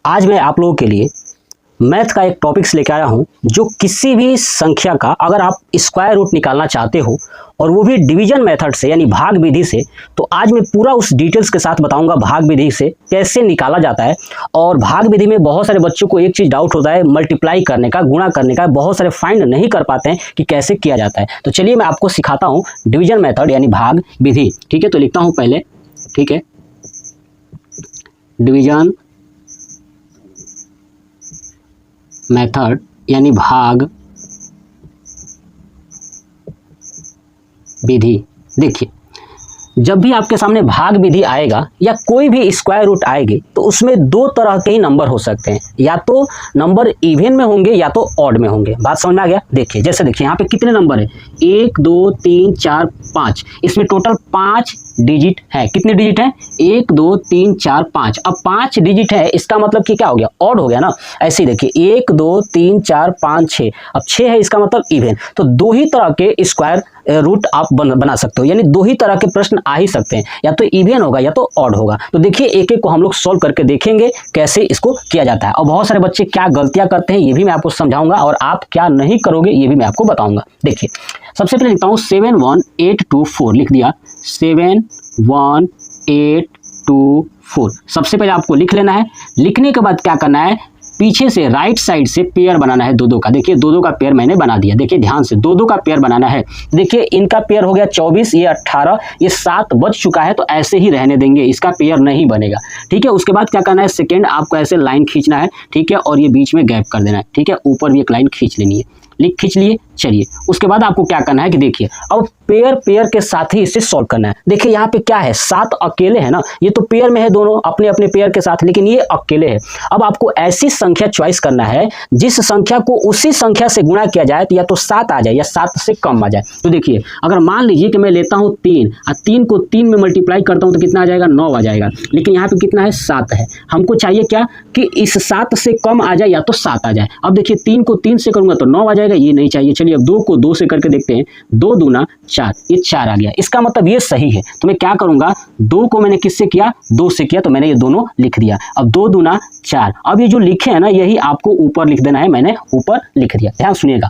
आज मैं आप लोगों के लिए मैथ का एक टॉपिक्स लेकर आया हूं जो किसी भी संख्या का अगर आप स्क्वायर रूट निकालना चाहते हो और वो भी डिवीजन मेथड से यानी भाग विधि से, तो आज मैं पूरा उस डिटेल्स के साथ बताऊंगा भाग विधि से कैसे निकाला जाता है। और भाग विधि में बहुत सारे बच्चों को एक चीज़ डाउट होता है, मल्टीप्लाई करने का, गुणा करने का, बहुत सारे फाइंड नहीं कर पाते हैं कि कैसे किया जाता है। तो चलिए मैं आपको सिखाता हूँ डिवीजन मेथड यानी भाग विधि। ठीक है, तो लिखता हूँ पहले, ठीक है, डिवीजन मेथड यानी भाग विधि। देखिए, जब भी आपके सामने भाग विधि आएगा या कोई भी स्क्वायर रूट आएगी तो उसमें दो तरह के ही नंबर हो सकते हैं, या तो नंबर इवन में होंगे या तो ऑड में होंगे। बात समझ में आ गया? देखिए, जैसे देखिए यहाँ पे कितने नंबर है, 1 2 3 4 5, इसमें टोटल 5 डिजिट है। कितने डिजिट है? 1 2 3 4 5। अब 5 डिजिट है, इसका मतलब कि क्या हो गया, ऑड हो गया ना। ऐसे ही देखिए 1 2 3 4 5 6, अब 6 है, इसका मतलब इवन। तो दो ही तरह के स्क्वायर रूट आप बना सकते हो, यानी दो ही तरह के प्रश्न आ ही सकते हैं, या तो इवन होगा या तो ऑड होगा। तो देखिए एक एक को हम लोग सॉल्व करके देखेंगे कैसे इसको किया जाता है। और बहुत सारे बच्चे क्या गलतियां करते हैं ये भी मैं आपको समझाऊंगा, और आप क्या नहीं करोगे ये भी मैं आपको बताऊंगा। देखिए सबसे पहले लिखता हूँ 7 1 8 2 4, लिख दिया 7 1 8 2 4। सबसे पहले आपको लिख लेना है। लिखने के बाद क्या करना है, पीछे से राइट साइड से पेयर बनाना है दो का। देखिए दो का पेयर मैंने बना दिया। देखिए ध्यान से दो का पेयर बनाना है। देखिए इनका पेयर हो गया 24, ये 18, ये 7 बच चुका है, तो ऐसे ही रहने देंगे, इसका पेयर नहीं बनेगा। ठीक है, उसके बाद क्या करना है, सेकेंड आपको ऐसे लाइन खींचना है, ठीक है, और ये बीच में गैप कर देना है। ठीक है, ऊपर भी एक लाइन खींच लेनी है, खींच लिए। चलिए उसके बाद आपको क्या करना है कि देखिए अब पेयर के साथ ही इसे सॉल्व करना है। देखिए यहाँ पे क्या है, 7 अकेले है ना, ये तो पेयर में है दोनों अपने अपने पेयर के साथ, लेकिन ये अकेले है। अब आपको ऐसी संख्या चॉइस करना है जिस संख्या को उसी संख्या से गुणा किया जाए, तो या तो 7 आ जाए या 7 से कम आ जाए। तो देखिए अगर मान लीजिए कि मैं लेता हूँ 3 और 3 को 3 में मल्टीप्लाई करता हूँ तो कितना आ जाएगा, 9 आ जाएगा। लेकिन यहाँ पे कितना है, 7 है। हमको चाहिए क्या कि इस 7 से कम आ जाए या तो 7 आ जाए। अब देखिए 3 को 3 से करूंगा तो 9 आ जाएगा, ये नहीं चाहिए। चलिए अब 2 को 2 से करके देखते हैं, 2 दूना 4, ये 4 आ गया। इसका मतलब ये सही है। तो मैं क्या करूंगा, 2 को मैंने किससे किया, 2 से किया, तो मैंने ये दोनों लिख दिया। अब 2 दूना 4, अब ये जो लिखे है ना यही आपको ऊपर लिख देना है, मैंने ऊपर लिख दिया। ध्यान सुनिएगा।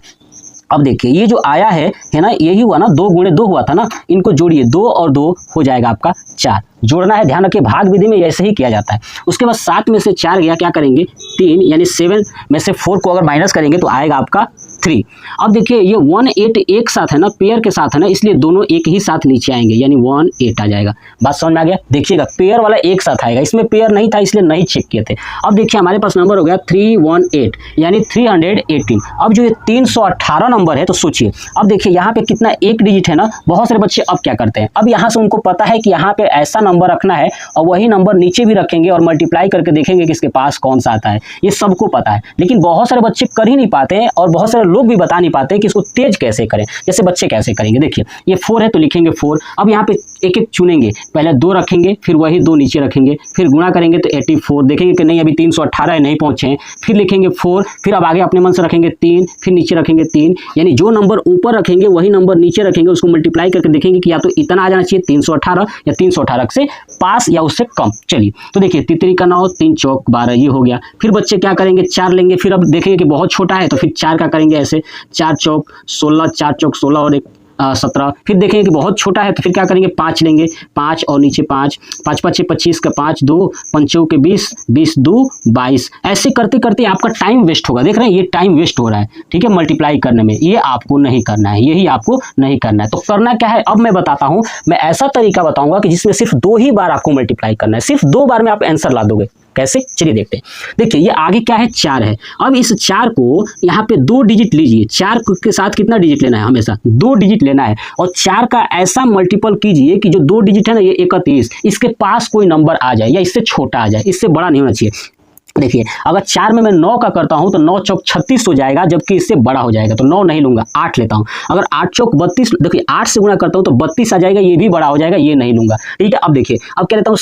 अब देखिए ये जो आया है ना, यही हुआ ना, 2 गुणे 2 हुआ था ना, इनको जोड़िए, 2 और 2 हो जाएगा आपका 4। जोड़ना है, ध्यान रखिए भाग विधि में ऐसे ही किया जाता है। उसके बाद 7 में से 4 गया, क्या करेंगे 3, यानी 7 में से 4 को अगर माइनस करेंगे तो आएगा आपका 3। अब देखिए ये 1 8 एक साथ है ना, पेयर के साथ है ना, इसलिए दोनों एक ही साथ नीचे आएंगे, यानी 1 8 आ जाएगा। बात समझ में आ गया? देखिएगा पेयर वाला एक साथ आएगा, इसमें पेयर नहीं था इसलिए नहीं चेक किए थे। अब देखिए हमारे पास नंबर हो गया 318, यानी 318। अब जो ये 318 नंबर है, तो सोचिए अब देखिए यहाँ पे कितना एक डिजिट है ना। बहुत सारे बच्चे अब क्या करते हैं, अब यहाँ से उनको पता है कि यहाँ पे ऐसा नंबर रखना है और वही नंबर नीचे भी रखेंगे और मल्टीप्लाई करके देखेंगे कि इसके पास कौन सा आता है। ये सबको पता है, लेकिन बहुत सारे बच्चे कर ही नहीं पाते हैं और बहुत सारे लोग भी बता नहीं पाते कि इसको तेज कैसे करें। जैसे बच्चे कैसे करेंगे, देखिए ये 4 है तो लिखेंगे 4। अब यहाँ पे एक एक चुनेंगे, पहले 2 रखेंगे, फिर वही 2 नीचे रखेंगे, फिर गुणा करेंगे तो 84, देखेंगे कि नहीं अभी 318 है, नहीं पहुंचे हैं, फिर लिखेंगे 4, फिर अब आगे अपने मन से रखेंगे 3, फिर नीचे रखेंगे 3, यानी जो नंबर ऊपर रखेंगे वही नंबर नीचे रखेंगे, उसको मल्टीप्लाई करके देखेंगे कि या तो इतना आ जाना चाहिए 318 या 318 से पास या उससे कम। चलिए तो देखिए 3 का 9, 3 चौक 12, ये हो गया। फिर बच्चे क्या करेंगे, 4 लेंगे, फिर अब देखेंगे कि बहुत छोटा है तो फिर 4 का करेंगे ऐसे, 4 चौक 16, 4 चौक 16 और 1 17। फिर देखेंगे कि बहुत छोटा है तो फिर क्या करेंगे, 5 लेंगे, 5 और नीचे 5, 5 5 25 का 5, 2 पंचों के 20, 20 2 22। ऐसे करते करते आपका टाइम वेस्ट होगा। देख रहे हैं ये टाइम वेस्ट हो रहा है, ठीक है, मल्टीप्लाई करने में। ये आपको नहीं करना है, यही आपको नहीं करना है। तो करना क्या है, अब मैं बताता हूं, मैं ऐसा तरीका बताऊंगा कि जिसमें सिर्फ 2 ही बार आपको मल्टीप्लाई करना है, सिर्फ 2 बार में आप आंसर ला दोगे। कैसे, चलिए देखते हैं। देखिए ये आगे क्या है, 4 है। अब इस 4 को यहाँ पे 2 डिजिट लीजिए, 4 के साथ कितना डिजिट लेना है, हमेशा 2 डिजिट लेना है, और 4 का ऐसा मल्टीपल कीजिए कि जो 2 डिजिट है ना, ये 31, इसके पास कोई नंबर आ जाए या इससे छोटा आ जाए, इससे बड़ा नहीं होना चाहिए। देखिए अगर 4 में मैं 9 का करता हूं तो 9 चौक 36 हो जाएगा, जबकि इससे बड़ा हो जाएगा, तो 9 नहीं लूंगा, 8 लेता हूं। अगर 8 चौक 32, देखिए 8 से गुणा करता हूं तो 32 आ जाएगा, ये भी बड़ा हो जाएगा, ये नहीं लूंगा। ठीक है, अब देखिए अब क्या लेता हूं,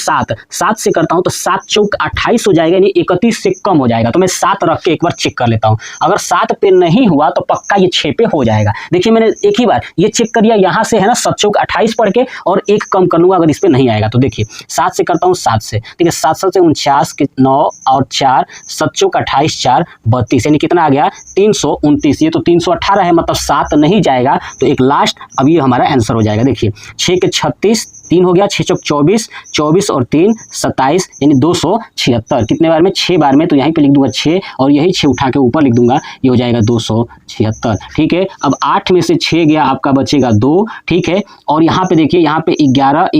7 से करता हूं तो 7 चौक 28 हो जाएगा, यानी 31 से कम हो जाएगा। तो मैं 7 रख के एक बार चेक कर लेता हूं। अगर 7 पे नहीं हुआ तो पक्का ये 6 पे हो जाएगा। देखिए मैंने एक ही बार ये चेक कर लिया, यहाँ से है ना 7 चौक 28 पढ़ के और एक कम कर लूंगा अगर इस पे नहीं आएगा। तो देखिए 7 से करता हूँ, 7 से, ठीक है, 7 7 से 49 के 9 और 4, 7 चौक 28, 4 32, यानी कितना आ गया 329। ये तो 318 है, मतलब 7 नहीं जाएगा, तो एक लास्ट अब ये हमारा आंसर हो जाएगा। देखिए 6 के 36, 3 हो गया, 6 चौक 24, 24 और 3 27, यानी 276। कितने बार में? 6 बार में। तो यहीं पे लिख दूंगा 6 और यही 6 उठा के ऊपर लिख दूंगा, ये हो जाएगा 276। ठीक है, अब 8 में से 6 गया, आपका बचेगा 2। ठीक है, और यहाँ पे देखिए, यहाँ पे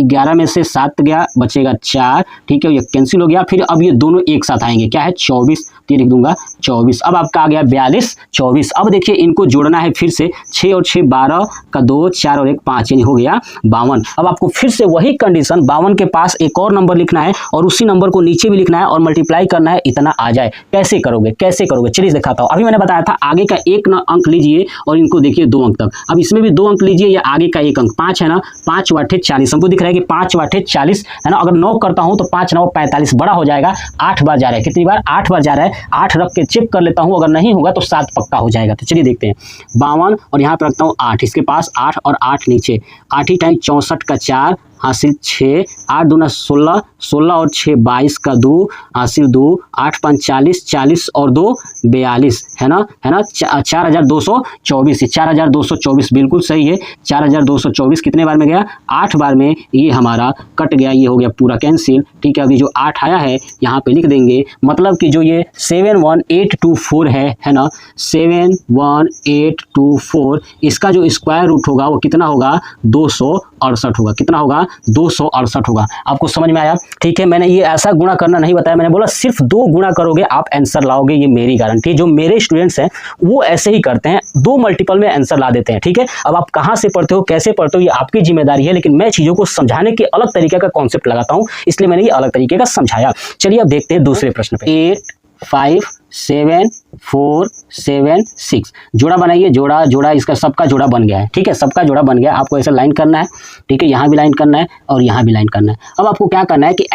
11 में से 7 गया, बचेगा 4। ठीक है, ये कैंसिल हो गया। फिर अब ये दोनों एक साथ आएंगे, क्या है 24, तो ये लिख दूंगा 24। अब आपका आ गया 42, 24। अब देखिए इनको जोड़ना है फिर से, 6 और 6 12 का 2, 4 और 1 5, यानी हो गया 52। अब आपको फिर से वही कंडीशन, 52 के पास एक और नंबर लिखना है और उसी नंबर को नीचे भी लिखना है और मल्टीप्लाई करना है, इतना आ जाए। कैसे करोगे, कैसे करोगे, चलिए दिखाता हूँ। अभी मैंने बताया था आगे का एक अंक लीजिए और इनको देखिए 2 अंक तक। अब इसमें भी 2 अंक लीजिए, या आगे का एक अंक 5 है ना, 5 वाटे 40, हमको दिख रहा है कि 5 वाटे 40 है ना। अगर 9 करता हूं तो 5 9 45, बड़ा हो जाएगा। 8 बार जा रहा है, कितनी बार? 8 बार जा रहा है। 8 रख के चेक कर लेता हूं, अगर नहीं होगा तो 7 पक्का हो जाएगा। तो चलिए देखते हैं, 52 और यहाँ पे रखता हूँ 8, इसके पास 8 और 8 नीचे, 8 ही टाइम 64 का 4 हासिल 6, 8 दूना 16, 16 और 6 22 का 2 हासिल 2, 8 5 40, 40 और 2 42, है ना 4224। 4224 बिल्कुल सही है। 4224 कितने बार में गया? 8 बार में। ये हमारा कट गया, ये हो गया पूरा कैंसिल। ठीक है, अभी जो 8 आया है यहाँ पे लिख देंगे, मतलब कि जो ये 71824 है ना, 71824, इसका जो स्क्वायर रूट होगा वो कितना होगा? 268 होगा। कितना होगा? 268 होगा। आपको समझ में आया? ठीक है, मैंने ये ऐसा गुणा करना नहीं बताया, मैंने बोला सिर्फ 2 गुणा करोगे आप आंसर लाओगे, ये मेरी गारंटी। जो मेरे स्टूडेंट्स हैं वो ऐसे ही करते हैं, 2 मल्टीपल में आंसर ला देते हैं। ठीक है, अब आप कहाँ से पढ़ते हो, कैसे पढ़ते हो, ये आपकी जिम्मेदारी है, लेकिन मैं चीज़ों को समझाने के अलग तरीके का कॉन्सेप्ट लगाता हूँ, इसलिए मैंने ये अलग तरीके का समझाया। चलिए अब देखते हैं दूसरे प्रश्न पे। 8 5 7 4 7 6 जोड़ा बनाइए। जोड़ा इसका सबका जोड़ा बन गया है। ठीक है, सबका जोड़ा बन गया। आपको ऐसा लाइन करना है। ठीक है, यहाँ भी लाइन करना है और यहाँ भी लाइन करना है। अब आपको क्या करना है कि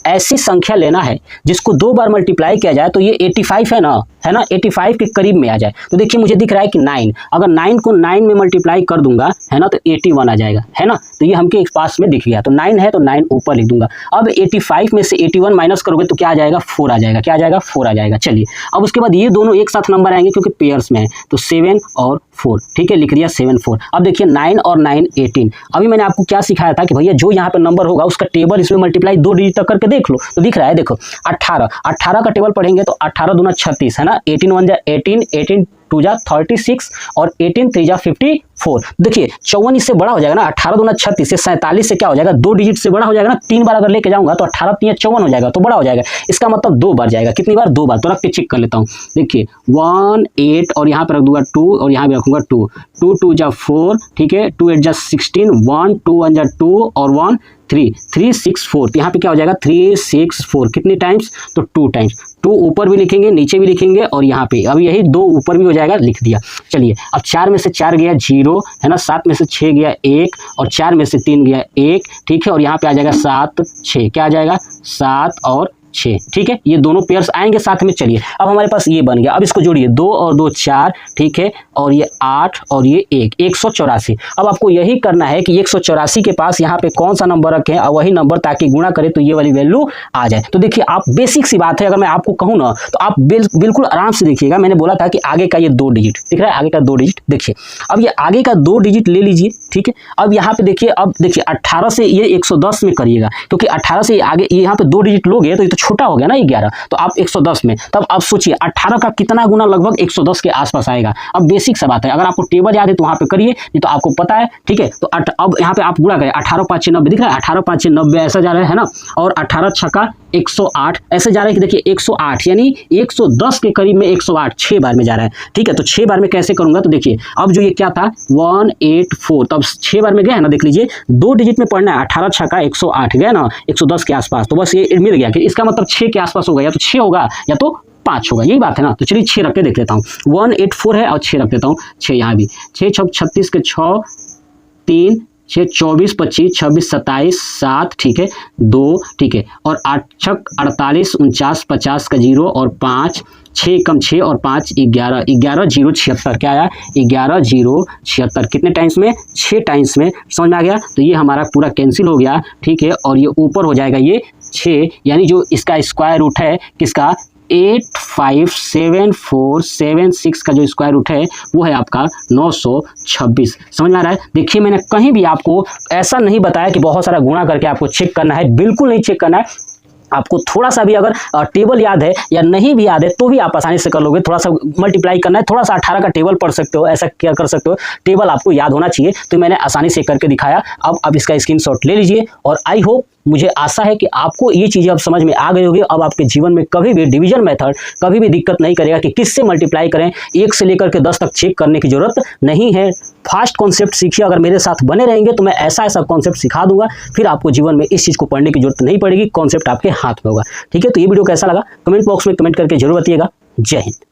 ऐसी संख्या लेना है जिसको 2 बार मल्टीप्लाई किया जाए तो ये 85 है ना, 85 के करीब में आ जाए। तो देखिए मुझे दिख रहा है कि 9, अगर 9 को 9 में मल्टीप्लाई कर दूंगा, है ना, तो 81 आ जाएगा, है ना। तो ये हमके एक पास में दिख गया, तो 9 है तो 9 ऊपर लिख दूंगा। अब 85 में से 81 माइनस करोगे तो क्या आ जाएगा? 4 आ जाएगा। क्या आ जाएगा? 4 आ जाएगा। चलिए अब उसके बाद ये दोनों एक साथ नंबर आएंगे क्योंकि पेयर्स में है, तो 7 और 4। ठीक है, लिख दिया 7 4। अब देखिए 9 और 9 18। अभी मैंने आपको क्या सिखाया था कि भैया जो यहाँ पे नंबर होगा उसका टेबल इसमें मल्टीप्लाई 2 डिजिट तक करके देख लो, तो दिख रहा है। देखो 18 का टेबल पढ़ेंगे तो 18 दूना 36, है ना, 18 1 जा 18, 18 2 जा 36 और 18 3 जा 54। देखिए 54 इससे बड़ा हो जाएगा ना, 18 दूना 36 से 47 से क्या हो जाएगा? 2 डिजिट से बड़ा हो जाएगा ना। 3 बार अगर लेके जाऊंगा तो 18 3 54 हो जाएगा, तो बड़ा हो जाएगा। इसका मतलब 2 बार जाएगा। कितनी बार? 2 बार। तो रख के चेक कर लेता हूँ। देखिए 1 8 और यहाँ पे रख दूंगा 2 और यहाँ भी रखूंगा 2, 2 2 जा 4। ठीक है, 2 8 जा 16, 1 2 1 जा 2 और 1 3 3 6 4। तो यहाँ पे क्या हो जाएगा? 3 6 4। कितनी टाइम्स? तो 2 टाइम्स। 2 ऊपर भी लिखेंगे, नीचे भी लिखेंगे और यहाँ पे अब यही 2 ऊपर भी हो जाएगा, लिख दिया। चलिए अब 4 में से 4 गया 0, है ना, 7 में से 6 गया 1 और 4 में से 3 गया 1। ठीक है, और यहाँ पे आ जाएगा 7 6। क्या आ जाएगा? 7 और 6। ठीक है, ये दोनों पेयर्स आएंगे साथ में। चलिए अब हमारे पास ये बन गया। अब इसको जोड़िए, 2 और 2 4। ठीक है, और ये 8 और ये 1 184। अब आपको यही करना है कि 184 के पास यहाँ पे कौन सा नंबर रखें और वही नंबर ताकि गुणा करें तो ये वाली वैल्यू आ जाए। तो देखिए आप बेसिक सी बात है, अगर मैं आपको कहूँ ना तो आप बिल्कुल आराम से देखिएगा। मैंने बोला था कि आगे का ये 2 डिजिट दिख रहा है, आगे का 2 डिजिट देखिए। अब ये आगे का 2 डिजिट ले लीजिए। ठीक है, अब यहाँ पे देखिए, अब देखिए 18 से ये 110 में करिएगा, क्योंकि 18 से आगे यहाँ पे 2 डिजिट लोगे तो ये तो छोटा हो गया ना 11, तो आप 110 में। तब आप सोचिए 18 का कितना गुना? लगभग 110 के आसपास आएगा। अब बेसिक सा बात है, अगर आपको टेबल याद है तो वहाँ पे करिए, नहीं तो आपको पता है। ठीक है, तो अब यहाँ पे आप गुणा करें, 18 5 6 90 दिख रहा है, 18 5 6 90 ऐसा जा रहा है ना, और 18 छक्का 108 ऐसे जा रहा है कि देखिए 108 यानी 110 के करीब में 108 6 बार में जा रहा है। ठीक है, तो 6 बार में कैसे करूंगा? तो देखिए अब जो ये क्या था 184, तब 6 बार में गया है ना, देख लीजिए 2 डिजिट में पढ़ना है। 18 छक्का 108 गया ना 110 के आसपास, तो बस ये मिल गया कि इसका मतलब 6 के आसपास होगा, या तो 6 होगा या तो 5 होगा, यही बात है ना। तो चलिए 6 रख के देख लेता हूँ। 184 है और 6 रख देता हूँ। 6 यहाँ भी 6 6 36 के 6 3 6 24 25 26 27 7। ठीक है, 2। ठीक है, और 8 छक 48 49 50 का 0 और 5 6 कम 6 और 5 11 11 0 76। क्या आया? 11 0 76। कितने टाइम्स में? 6 टाइम्स में। समझ में आ गया? तो ये हमारा पूरा कैंसिल हो गया। ठीक है, और ये ऊपर हो जाएगा ये 6, यानी जो इसका स्क्वायर रूट है किसका? 85747 का जो स्क्वायर रूट है वो है आपका 926। समझ में आ रहा है? देखिए मैंने कहीं भी आपको ऐसा नहीं बताया कि बहुत सारा गुणा करके आपको चेक करना है, बिल्कुल नहीं चेक करना है। आपको थोड़ा सा भी अगर टेबल याद है या नहीं भी याद है तो भी आप आसानी से कर लोगे। थोड़ा सा मल्टीप्लाई करना है, थोड़ा सा 18 का टेबल पढ़ सकते हो, ऐसा क्या कर सकते हो, टेबल आपको याद होना चाहिए। तो मैंने आसानी से करके दिखाया। अब आप इसका स्क्रीनशॉट ले लीजिए और आई होप, मुझे आशा है कि आपको ये चीज़ें अब समझ में आ गई होगी। अब आपके जीवन में कभी भी डिवीजन मेथड कभी भी दिक्कत नहीं करेगा कि किससे मल्टीप्लाई करें। 1 से लेकर के 10 तक चेक करने की जरूरत नहीं है। फास्ट कॉन्सेप्ट सीखिए। अगर मेरे साथ बने रहेंगे तो मैं ऐसा ऐसा कॉन्सेप्ट सिखा दूंगा, फिर आपको जीवन में इस चीज़ को पढ़ने की जरूरत नहीं पड़ेगी। कॉन्सेप्ट आपके हाथ में होगा। ठीक है, तो ये वीडियो कैसा लगा कमेंट बॉक्स में कमेंट करके जरूर बताइएगा। जय हिंद।